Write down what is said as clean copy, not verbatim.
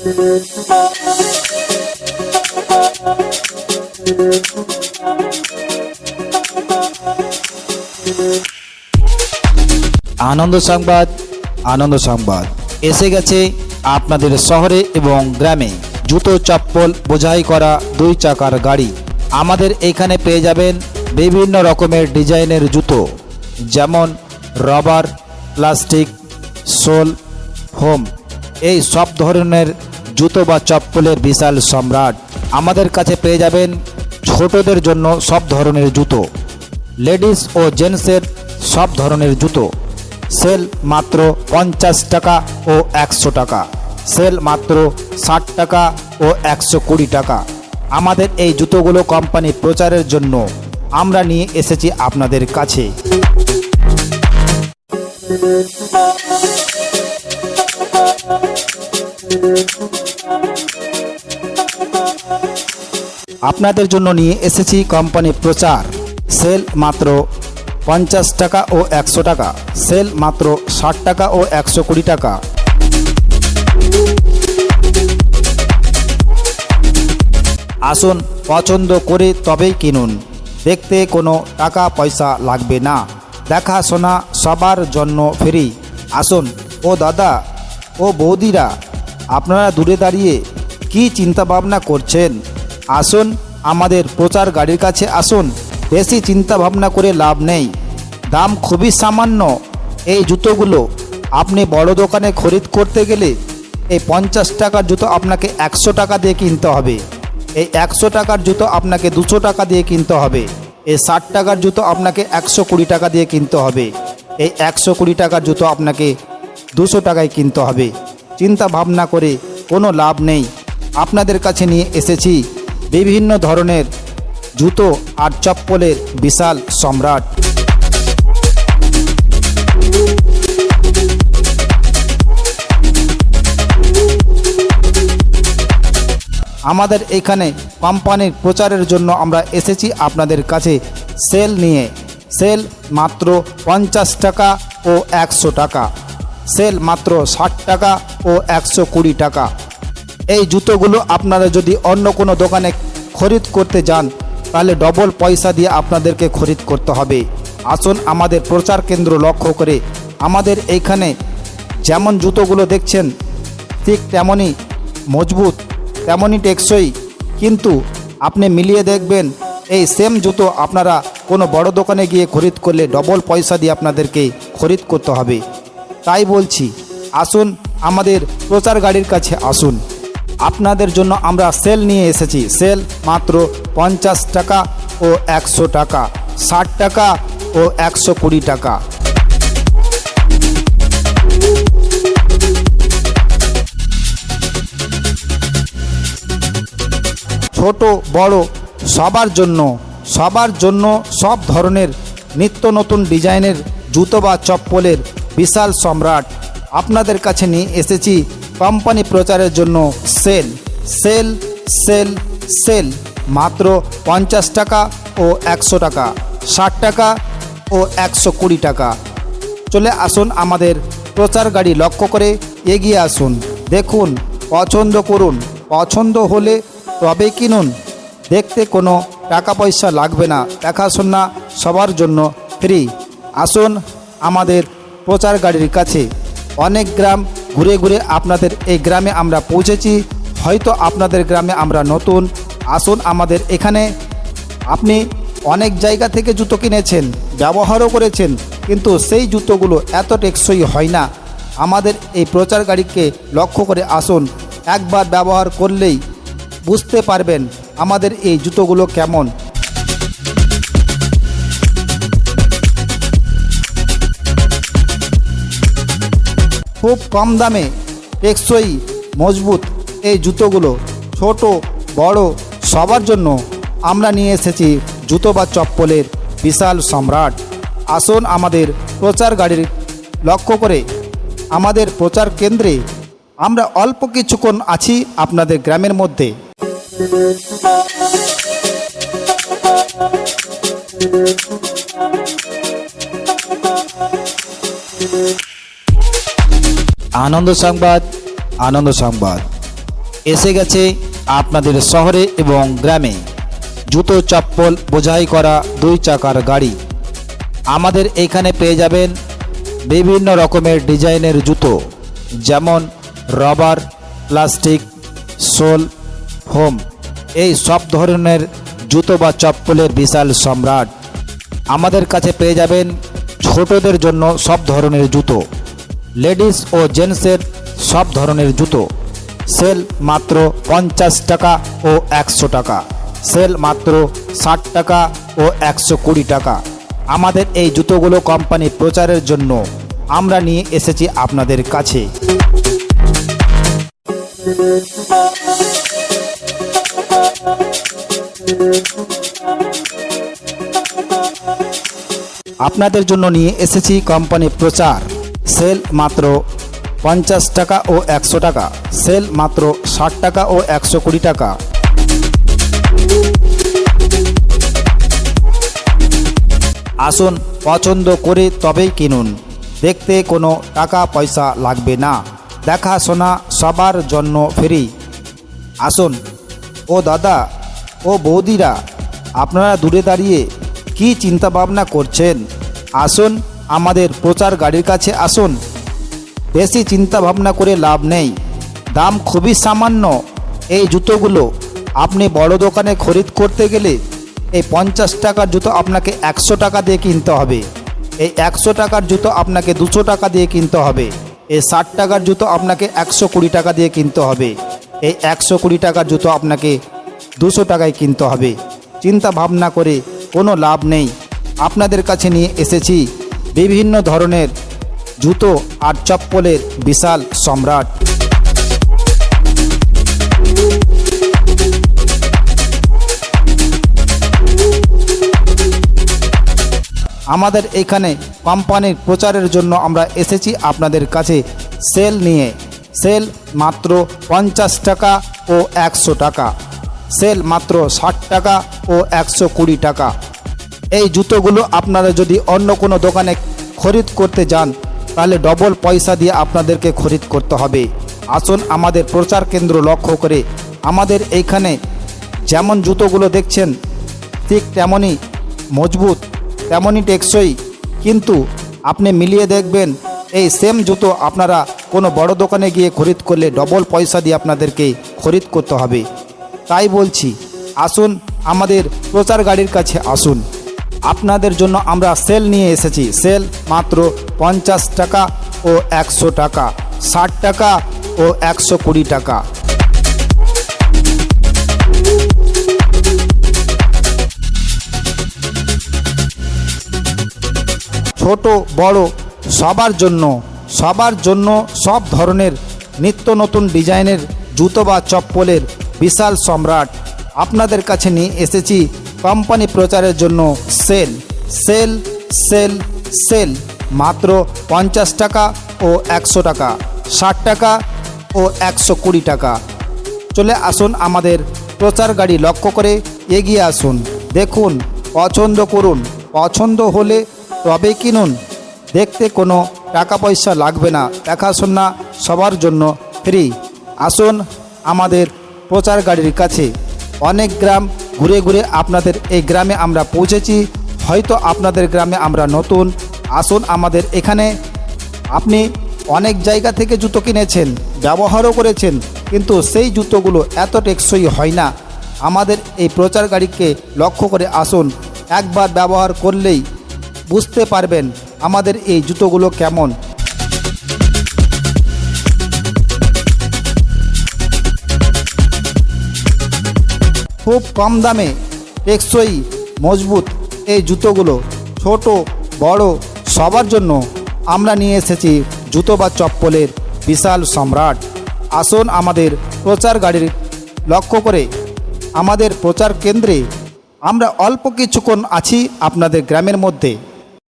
আনন্দ সংবাদ, আনন্দ সংবাদ এসে গেছে আপনাদের শহরে এবং গ্রামে। জুতো চপ্পল বোঝাই করা 2 চাকার গাড়ি। আমাদের এখানে পেয়ে যাবেন বিভিন্ন রকমের ডিজাইনের জুতো, যেমন রবার, প্লাস্টিক, সোল, ফোম, এই সব ধরনের জুতো বা চপ্পলের বিশাল সম্রাট। আমাদের কাছে পেয়ে যাবেন ছোটদের জন্য সব ধরনের জুতো, লেডিস ও জেন্টসের সব ধরনের জুতো। সেল মাত্র 50 টাকা ও 100 টাকা, সেল মাত্র 60 টাকা ও 120 টাকা। আমাদের এই জুতোগুলো কোম্পানি প্রচারের জন্য আমরা নিয়ে এসেছি আপনাদের কাছে। আপনাদের জন্য নিয়ে এসেছি কোম্পানি প্রচার। সেল মাত্র 50 টাকা ও 100 টাকা, সেল মাত্র 60 টাকা ও 120 টাকা। আসুন, পছন্দ করে তবেই কিনুন। দেখতে কোনো টাকা পয়সা লাগবে না, দেখাশোনা সবার জন্য ফ্রি। আসুন ও দাদা ও বৌদিরা, আপনারা দূরে দাঁড়িয়ে কি চিন্তা ভাবনা করছেন? আসুন আমাদের প্রচার গাড়ির কাছে আসুন। বেশি চিন্তা ভাবনা করে লাভ নেই, দাম খুবই সামান্য। এই জুতোগুলো আপনি বড় দোকানে খরিদ করতে গেলে এই 50 টাকার জুতো আপনাকে 100 টাকা দিয়ে কিনতে হবে, এই 100 টাকার জুতো আপনাকে 200 টাকা দিয়ে কিনতে হবে, এই 60 টাকার জুতো আপনাকে 120 টাকা দিয়ে কিনতে হবে, এই 120 টাকার জুতো আপনাকে 200 টাকায় কিনতে হবে। চিন্তা ভাবনা করে কোনো লাভ নেই। আপনাদের কাছে নিয়ে এসেছি বিভিন্ন ধরনের জুতো আর চপ্পলের বিশাল সম্রাট। আমাদের এখানে কোম্পানির প্রচারের জন্য আমরা এসেছি আপনাদের কাছে সেল নিয়ে। সেল মাত্র 50 টাকা ও 100 টাকা, সেল মাত্র 60 টাকা ও 120 টাকা। এই জুতোগুলো আপনারা যদি অন্য কোনো দোকানে খরিদ করতে যান তাহলে ডবল পয়সা দিয়ে আপনাদেরকে খরিদ করতে হবে। আসুন আমাদের প্রচার কেন্দ্র লক্ষ্য করে। আমাদের এইখানে যেমন জুতোগুলো দেখছেন ঠিক তেমনই মজবুত, তেমনই টেকসই, কিন্তু আপনি মিলিয়ে দেখবেন এই সেম জুতো আপনারা কোনো বড় দোকানে গিয়ে খরিদ করলে ডবল পয়সা দিয়ে আপনাদেরকে খরিদ করতে হবে। তাই বলছি, আসুন আমাদের প্রচার গাড়ির কাছে আসুন। আপনাদের জন্য আমরা সেল নিয়ে এসেছি। সেল মাত্র 50 টাকা ও 100 টাকা, 60 টাকা ও 120 টাকা। ছোট বড় সবার জন্য সব ধরনের নিত্য নতুন ডিজাইনের জুতো বা চপ্পলের বিশাল সম্রাট আপনাদের কাছে নিয়ে এসেছি কোম্পানি প্রচারের জন্য। সেল সেল সেল সেল মাত্র 50 টাকা ও 100 টাকা, 60 টাকা ও 120 টাকা। চলে আসুন আমাদের প্রচার গাড়ি লক্ষ্য করে এগিয়ে আসুন, দেখুন, পছন্দ করুন, পছন্দ হলে তবে কিনুন। দেখতে কোনো টাকা পয়সা লাগবে না, দেখাশোনা সবার জন্য ফ্রি। আসুন আমাদের প্রচার গাড়ির কাছে। অনেক গ্রাম ঘুরে ঘুরে আপনাদের এই গ্রামে আমরা পৌঁছেছি, হয়তো আপনাদের গ্রামে আমরা নতুন। আসুন আমাদের এখানে। আপনি অনেক জায়গা থেকে জুতো কিনেছেন, ব্যবহারও করেছেন, কিন্তু সেই জুতোগুলো এত টেকসই হয় না। আমাদের এই প্রচার গাড়িকে লক্ষ্য করে আসুন, একবার ব্যবহার করলেই বুঝতে পারবেন আমাদের এই জুতোগুলো কেমন। খুব কম দামে টেকসই মজবুত এই জুতোগুলো ছোট বড় সবার জন্য আমরা নিয়ে এসেছি জুতো বা চপ্পলের বিশাল সম্রাট। আসুন আমাদের প্রচার গাড়ির লক্ষ্য করে। আমাদের প্রচার কেন্দ্রে আমরা অল্প কিছুক্ষণ আছি আপনাদের গ্রামের মধ্যে। আনন্দ সংবাদ, আনন্দ সংবাদ এসে গেছে আপনাদের শহরে এবং গ্রামে জুতো চপ্পল বোঝাই করা 2 চাকার গাড়ি। আমাদের এখানে পেয়ে যাবেন বিভিন্ন রকমের ডিজাইনের জুতো, যেমন রবার, প্লাস্টিক, সোল, ফোম, এই সব ধরনের জুতো বা চপ্পলের বিশাল সম্রাট। আমাদের কাছে পেয়ে যাবেন ছোটদের জন্য সব ধরনের জুতো, লেডিস ও জেন্টসের সব ধরনের জুতো। সেল মাত্র 50 টাকা ও 100 টাকা, সেল মাত্র 60 টাকা ও 120 টাকা। আমাদের এই জুতোগুলো কোম্পানি প্রচারের জন্য আমরা নিয়ে এসেছি আপনাদের কাছে। আপনাদের জন্য নিয়ে এসেছি কোম্পানি প্রচার। সেল মাত্র 50 টাকা ও 100 টাকা, সেল মাত্র 60 টাকা ও 120 টাকা। আসুন, পছন্দ করে তবেই কিনুন। দেখতে কোনো টাকা পয়সা লাগবে না, দেখাশোনা সবার জন্য ফ্রি। আসুন ও দাদা ও বৌদিরা, আপনারা দূরে দাঁড়িয়ে কি চিন্তা ভাবনা করছেন? আসুন আমাদের প্রচার গাড়ির কাছে আসুন। বেশি চিন্তা ভাবনা করে লাভ নেই, দাম খুবই সামান্য। এই জুতোগুলো আপনি বড় দোকানে খরিদ করতে গেলে এই 50 টাকার জুতো আপনাকে 100 টাকা দিয়ে কিনতে হবে, এই 100 টাকার জুতো আপনাকে 200 টাকা দিয়ে কিনতে হবে, এই 60 টাকার জুতো আপনাকে 120 টাকা দিয়ে কিনতে হবে, এই 120 টাকার জুতো আপনাকে 200 টাকায় কিনতে হবে। চিন্তা ভাবনা করে কোনো লাভ নেই। আপনাদের কাছে নিয়ে এসেছি বিভিন্ন ধরনের জুতো আর চপ্পলের বিশাল সম্রাট। আমাদের এখানে কোম্পানির প্রচারের জন্য আমরা এসেছি আপনাদের কাছে সেল নিয়ে। সেল মাত্র 50 টাকা ও 100 টাকা, সেল মাত্র 60 টাকা ও 120 টাকা। এই জুতোগুলো আপনারা যদি অন্য কোনো দোকানে খরিদ করতে যান তাহলে ডবল পয়সা দিয়ে আপনাদেরকে খরিদ করতে হবে। আসুন আমাদের প্রচার কেন্দ্র লক্ষ্য করে। আমাদের এইখানে যেমন জুতোগুলো দেখছেন ঠিক তেমনই মজবুত, তেমনই টেকসই, কিন্তু আপনি মিলিয়ে দেখবেন এই সেম জুতো আপনারা কোনো বড় দোকানে গিয়ে খরিদ করলে ডবল পয়সা দিয়ে আপনাদেরকে খরিদ করতে হবে। তাই বলছি, আসুন আমাদের প্রচার গাড়ির কাছে আসুন। আপনাদের জন্য আমরা সেল নিয়ে এসেছি। সেল মাত্র 50 টাকা ও 100 টাকা, 60 টাকা ও 120 টাকা। ছোট বড় সবার জন্য সব ধরনের নিত্য নতুন ডিজাইনের জুতো বা চপ্পলের বিশাল সম্রাট আপনাদের কাছে নিয়ে এসেছি কোম্পানি প্রচারের জন্য। সেল সেল সেল সেল মাত্র 50 টাকা ও 100 টাকা, 60 টাকা ও 120 টাকা। চলে আসুন আমাদের প্রচার গাড়ি লক্ষ্য করে এগিয়ে আসুন, দেখুন, পছন্দ করুন, পছন্দ হলে তবে কিনুন। দেখতে কোনো টাকা পয়সা লাগবে না, দেখাশোনা সবার জন্য ফ্রি। আসুন আমাদের প্রচার গাড়ির কাছে। অনেক গ্রাম ঘুরে ঘুরে আপনাদের এই গ্রামে আমরা পৌঁছেছি, হয়তো আপনাদের গ্রামে আমরা নতুন। আসুন আমাদের এখানে। আপনি অনেক জায়গা থেকে জুতো কিনেছেন, ব্যবহারও করেছেন, কিন্তু সেই জুতোগুলো এত টেকসই হয় না। আমাদের এই প্রচার গাড়িকে লক্ষ্য করে আসুন, একবার ব্যবহার করলেই বুঝতে পারবেন আমাদের এই জুতোগুলো কেমন। খুব কম দামে টেকসই মজবুত এই জুতোগুলো ছোট বড় সবার জন্য আমরা নিয়ে এসেছি জুতো বা চপ্পলের বিশাল সম্রাট। আসুন আমাদের প্রচার গাড়ির লক্ষ্য করে। আমাদের প্রচার কেন্দ্রে আমরা অল্প কিছুক্ষণ আছি আপনাদের গ্রামের মধ্যে।